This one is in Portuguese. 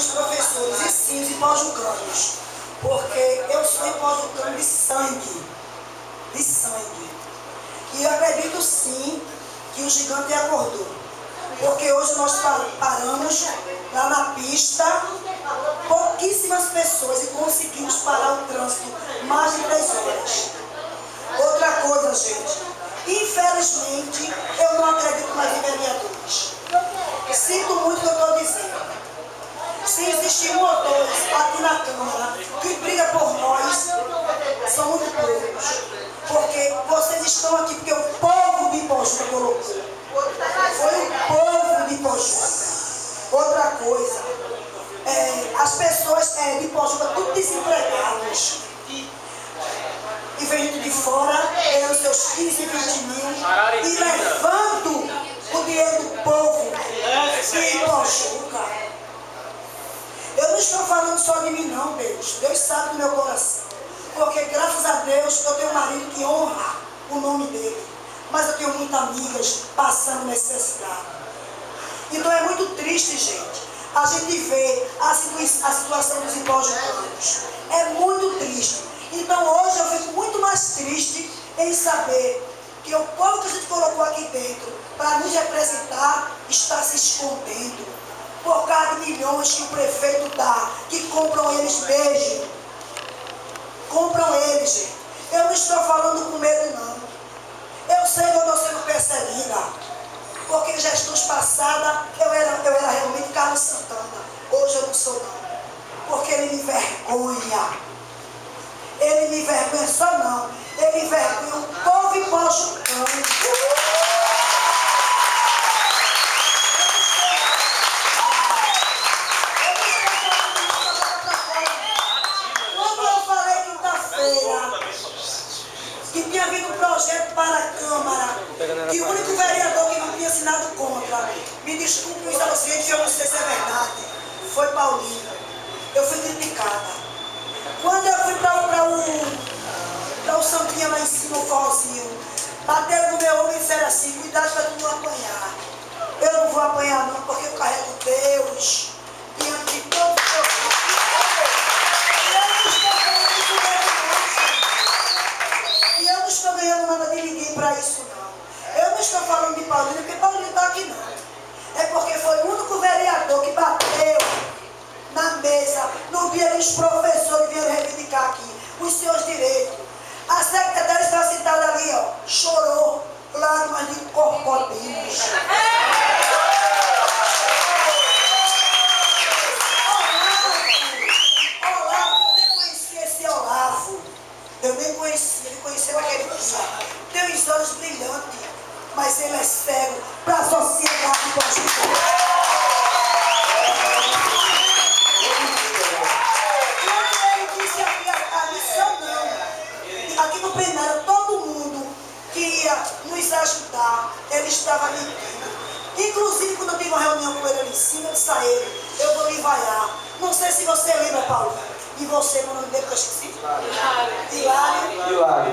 os professores e sim os hipójucanos, porque eu sou hipójucano de sangue, e eu acredito sim que o gigante acordou, porque hoje nós paramos lá na pista, pouquíssimas pessoas, e conseguimos parar o trânsito mais de 3 horas. Outra coisa, gente, infelizmente eu não acredito mais em vereadores. Sinto muito o que eu estou dizendo. Se existir um ou dois aqui na Câmara que briga por nós, são muito poucos. Porque vocês estão aqui porque o povo de Ipojuca colocou. Foi o povo de Ipojuca. Outra coisa, as pessoas de Ipojuca tudo desempregadas. E vem gente de fora, ganhando seus 15, 20 mil e levando o dinheiro do povo de Ipojuca. Eu não estou falando só de mim não, Deus. Deus sabe do meu coração. Porque graças a Deus eu tenho um marido que honra o nome dele. Mas eu tenho muitas amigas passando necessidade. Então é muito triste, gente, a gente vê a situação dos hipójucanos. É muito triste. Então hoje eu fico muito mais triste em saber que o povo que a gente colocou aqui dentro para nos representar está se escondendo. Por causa de milhões que o prefeito dá, que compram eles mesmo. Compram eles, gente. Eu não estou falando com medo, não. Eu sei que eu estou sendo perseguida. Porque em gestões passadas eu era realmente Carlos Santana. Hoje eu não sou, não. Porque ele me envergonha. Ele me envergonha só não. Ele envergonha o povo ipojucano. Que tinha vindo um projeto para a Câmara, que o único vereador que não tinha assinado contra, me desculpe isso a vocês, que eu não sei se é verdade, foi Paulinho. Eu fui criticada. Quando eu fui para o Santinha lá em cima, o forrozinho, bateram no meu ombro e disseram assim: cuidado para tu não apanhar. Eu não vou apanhar não, porque eu carrego Deus diante de todo o meu. E eu não estou ganhando nada de ninguém para isso, não. Eu não estou falando de Paulinho, porque Paulinho está aqui, não. É porque foi o único vereador que bateu na mesa no dia que os professores vieram reivindicar aqui os seus direitos. A secretária está sentada ali, ó, chorou lágrimas de crocodilos. Eu nem conhecia, ele conheceu aquele dia. Tem os olhos brilhantes, mas ele é cego para a sociedade brasileira. Quando ele disse aqui a missão não, aqui no plenário, todo mundo que ia nos ajudar, ele estava mentindo. Inclusive, quando eu tive uma reunião com ele ali em cima, eu disse a ele: eu vou lhe vaiar. Não sei se você lembra, Paulo. E você, meu nome dele, que eu esqueci? Hilário.